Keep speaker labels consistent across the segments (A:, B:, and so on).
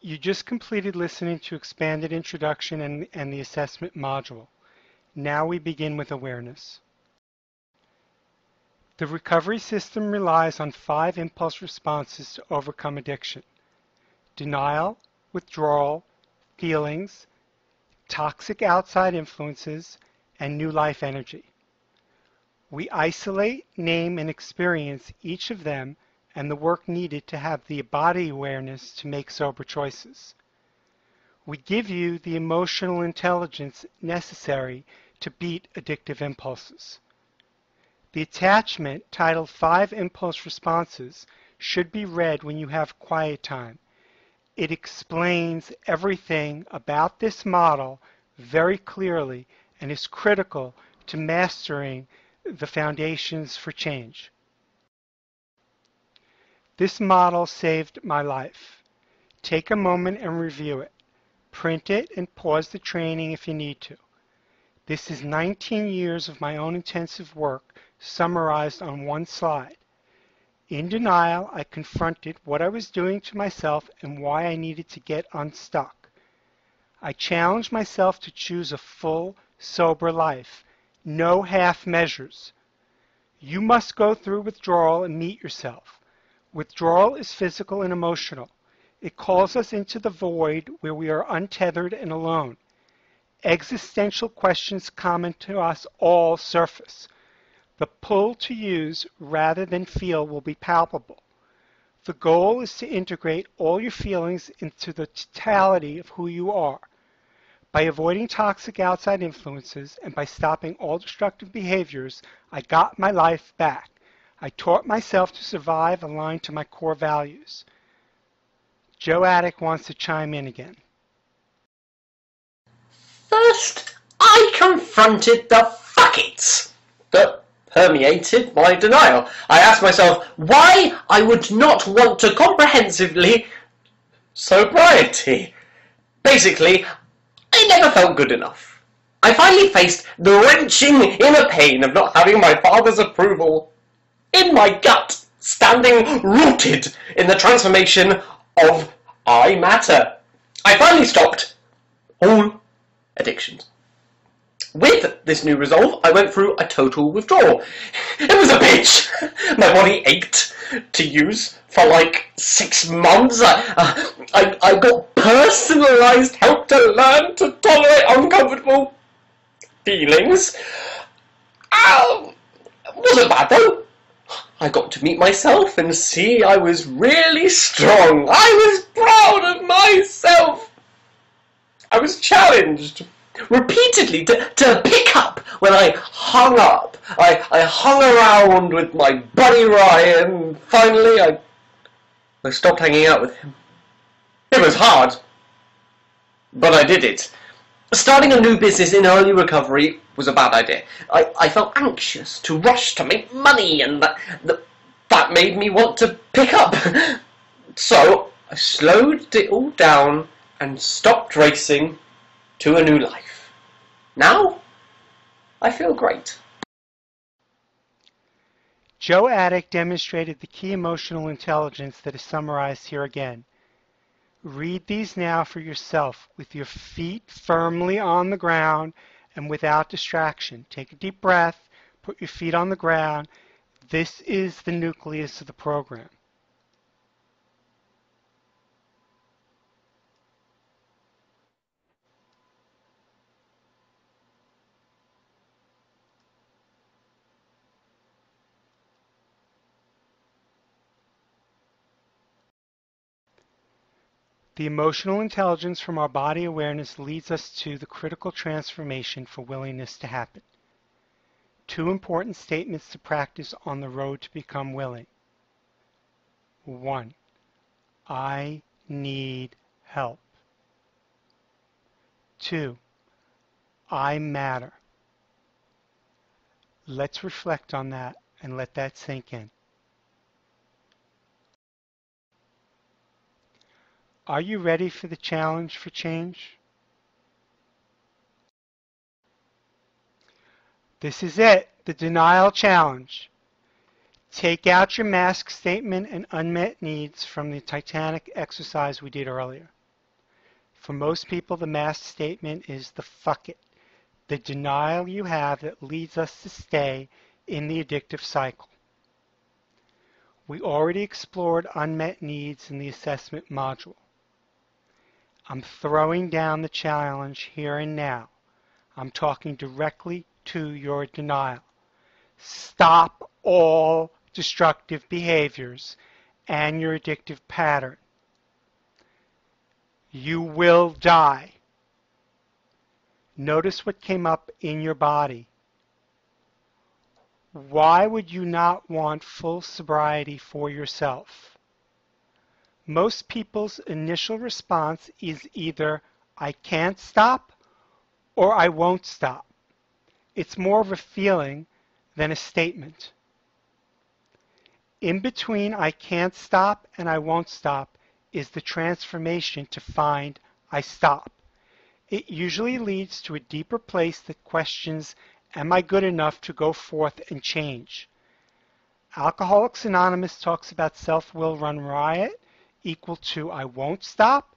A: You just completed listening to Expanded Introduction and the Assessment module. Now we begin with awareness. The recovery system relies on 5 impulse responses to overcome addiction: denial, withdrawal, feelings, toxic outside influences, and new life energy. We isolate, name, and experience each of them and the work needed to have the body awareness to make sober choices. We give you the emotional intelligence necessary to beat addictive impulses. The attachment, titled 5 Impulse Responses, should be read when you have quiet time. It explains everything about this model very clearly and is critical to mastering the foundations for change. This model saved my life. Take a moment and review it. Print it and pause the training if you need to. This is 19 years of my own intensive work summarized on one slide. In denial, I confronted what I was doing to myself and why I needed to get unstuck. I challenged myself to choose a full, sober life. No half measures. You must go through withdrawal and meet yourself. Withdrawal is physical and emotional. It calls us into the void where we are untethered and alone. Existential questions common to us all surface. The pull to use rather than feel will be palpable. The goal is to integrate all your feelings into the totality of who you are. By avoiding toxic outside influences and by stopping all destructive behaviors, I got my life back. I taught myself to survive aligned to my core values. Joe Attic wants to chime in again.
B: First, I confronted the fuck-its that permeated my denial. I asked myself why I would not want to comprehensively sobriety. Basically, I never felt good enough. I finally faced the wrenching inner pain of not having my father's approval in my gut, standing rooted in the transformation of I matter. I finally stopped all addictions. With this new resolve, I went through a total withdrawal. It was a bitch. My body ached to use for like 6 months. I got personalized help to learn to tolerate uncomfortable feelings. Wasn't bad though. I got to meet myself and see I was really strong. I was proud of myself. I was challenged repeatedly to pick up when I hung up. I hung around with my buddy Ryan. Finally, I stopped hanging out with him. It was hard, but I did it. Starting a new business in early recovery was a bad idea. I felt anxious to rush to make money, and that made me want to pick up. So I slowed it all down and stopped racing to a new life. Now, I feel great.
A: Joe Attic demonstrated the key emotional intelligence that is summarized here again. Read these now for yourself with your feet firmly on the ground and without distraction. Take a deep breath, put your feet on the ground. This is the nucleus of the program. The emotional intelligence from our body awareness leads us to the critical transformation for willingness to happen. 2 important statements to practice on the road to become willing. 1. I need help. 2. I matter. Let's reflect on that and let that sink in. Are you ready for the challenge for change? This is it, the denial challenge. Take out your mask statement and unmet needs from the Titanic exercise we did earlier. For most people, the mask statement is the fuck it, the denial you have that leads us to stay in the addictive cycle. We already explored unmet needs in the assessment module. I'm throwing down the challenge here and now. I'm talking directly to your denial. Stop all destructive behaviors and your addictive pattern. You will die. Notice what came up in your body. Why would you not want full sobriety for yourself? Most people's initial response is either I can't stop or I won't stop. It's more of a feeling than a statement. In between I can't stop and I won't stop is the transformation to find I stop. It usually leads to a deeper place that questions, am I good enough to go forth and change? Alcoholics Anonymous talks about self-will run riot equal to I won't stop,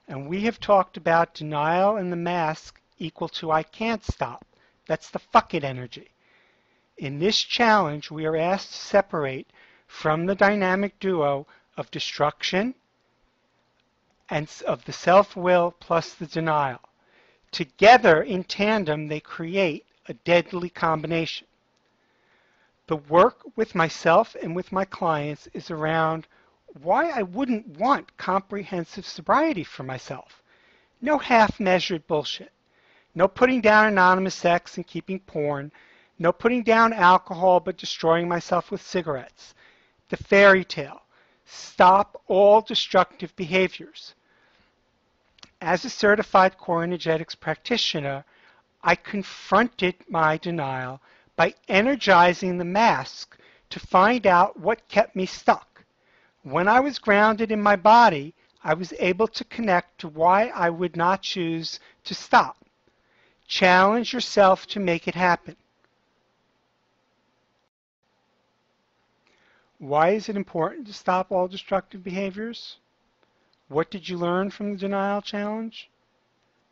A: and we have talked about denial and the mask equal to I can't stop. That's the fuck it energy. In this challenge, we are asked to separate from the dynamic duo of destruction and of the self-will plus the denial. Together, in tandem, they create a deadly combination. The work with myself and with my clients is around why I wouldn't want comprehensive sobriety for myself. No half-measured bullshit. No putting down anonymous sex and keeping porn. No putting down alcohol but destroying myself with cigarettes. The fairy tale. Stop all destructive behaviors. As a certified core energetics practitioner, I confronted my denial by energizing the mask to find out what kept me stuck. When I was grounded in my body, I was able to connect to why I would not choose to stop. Challenge yourself to make it happen. Why is it important to stop all destructive behaviors? What did you learn from the denial challenge?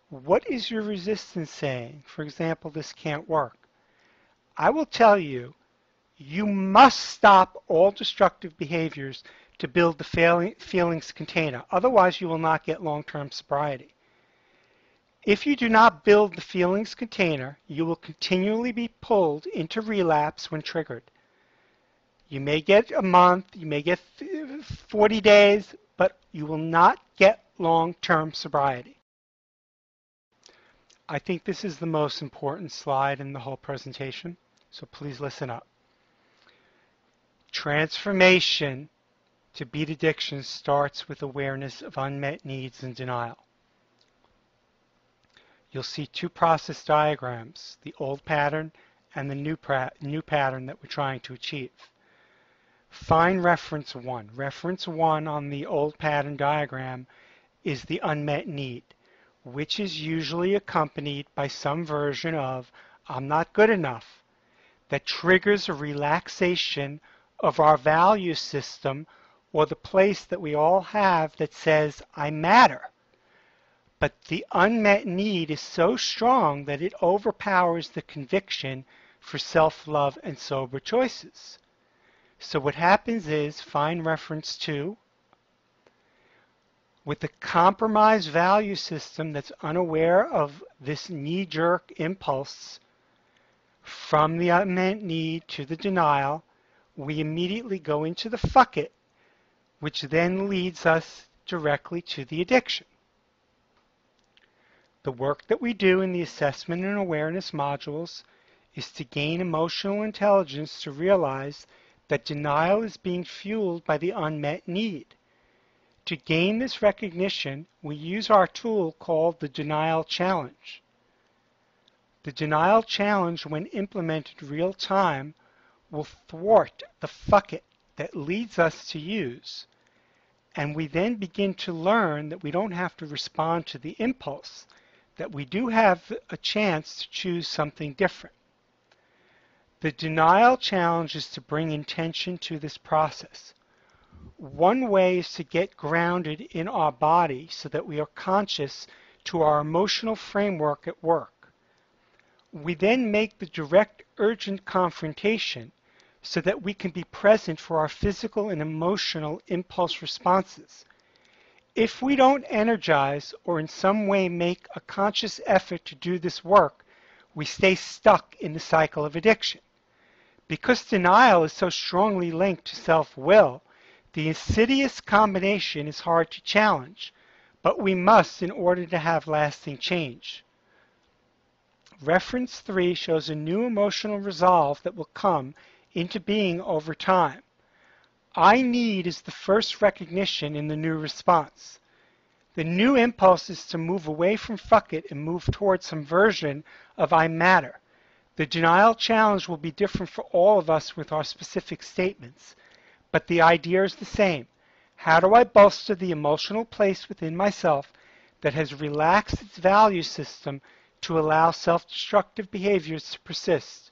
A: What is your resistance saying? For example, this can't work. I will tell you, you must stop all destructive behaviors to build the feelings container. Otherwise, you will not get long-term sobriety. If you do not build the feelings container, you will continually be pulled into relapse when triggered. You may get a month, you may get 40 days, but you will not get long-term sobriety. I think this is the most important slide in the whole presentation, so please listen up. Transformation to beat addiction starts with awareness of unmet needs and denial. You'll see two process diagrams, the old pattern and the new pattern that we're trying to achieve. Find reference 1. Reference 1 on the old pattern diagram is the unmet need, which is usually accompanied by some version of I'm not good enough, that triggers a relaxation of our value system or the place that we all have that says I matter. But the unmet need is so strong that it overpowers the conviction for self-love and sober choices. So what happens is, find reference 2, with the compromised value system that's unaware of this knee-jerk impulse from the unmet need to the denial, we immediately go into the fuck it, which then leads us directly to the addiction. The work that we do in the assessment and awareness modules is to gain emotional intelligence to realize that denial is being fueled by the unmet need. To gain this recognition, we use our tool called the Denial Challenge. The Denial Challenge, when implemented real time, will thwart the fuck it that leads us to use. And we then begin to learn that we don't have to respond to the impulse, that we do have a chance to choose something different. The Denial Challenge is to bring intention to this process. One way is to get grounded in our body so that we are conscious to our emotional framework at work. We then make the direct, urgent confrontation so that we can be present for our physical and emotional impulse responses. If we don't energize or in some way make a conscious effort to do this work, we stay stuck in the cycle of addiction. Because denial is so strongly linked to self-will, the insidious combination is hard to challenge, but we must in order to have lasting change. Reference 3 shows a new emotional resolve that will come into being over time. I need is the first recognition in the new response. The new impulse is to move away from fuck it and move towards some version of I matter. The denial challenge will be different for all of us with our specific statements, but the idea is the same. How do I bolster the emotional place within myself that has relaxed its value system to allow self-destructive behaviors to persist?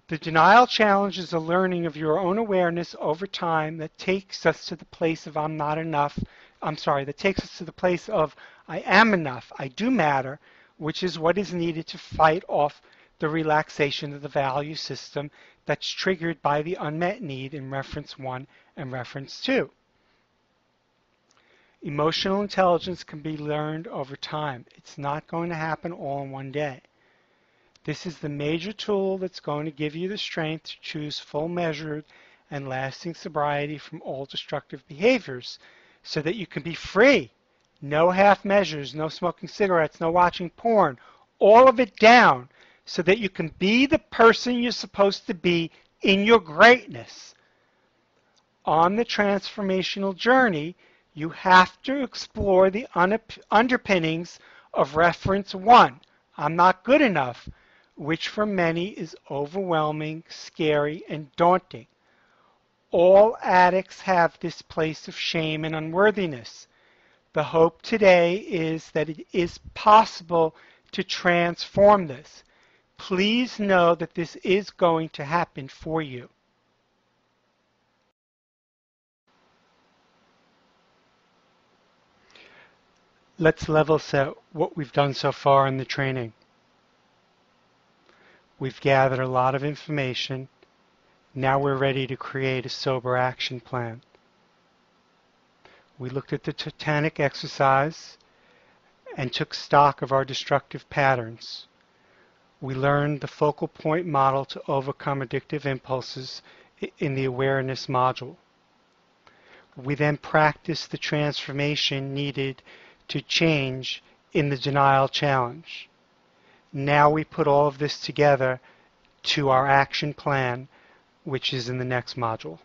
A: The denial challenge is a learning of your own awareness over time that takes us to the place of I'm not enough. That takes us to the place of I am enough, I do matter, which is what is needed to fight off the relaxation of the value system that's triggered by the unmet need in reference 1 and reference 2. Emotional intelligence can be learned over time. It's not going to happen all in one day. This is the major tool that's going to give you the strength to choose full measured and lasting sobriety from all destructive behaviors so that you can be free. No half measures, no smoking cigarettes, no watching porn, all of it down so that you can be the person you're supposed to be in your greatness. On the transformational journey, you have to explore the underpinnings of reference 1, I'm not good enough, which for many is overwhelming, scary, and daunting. All addicts have this place of shame and unworthiness. The hope today is that it is possible to transform this. Please know that this is going to happen for you. Let's level set what we've done so far in the training. We've gathered a lot of information. Now we're ready to create a sober action plan. We looked at the Titanic exercise and took stock of our destructive patterns. We learned the focal point model to overcome addictive impulses in the awareness module. We then practiced the transformation needed to change in the denial challenge. Now we put all of this together to our action plan, which is in the next module.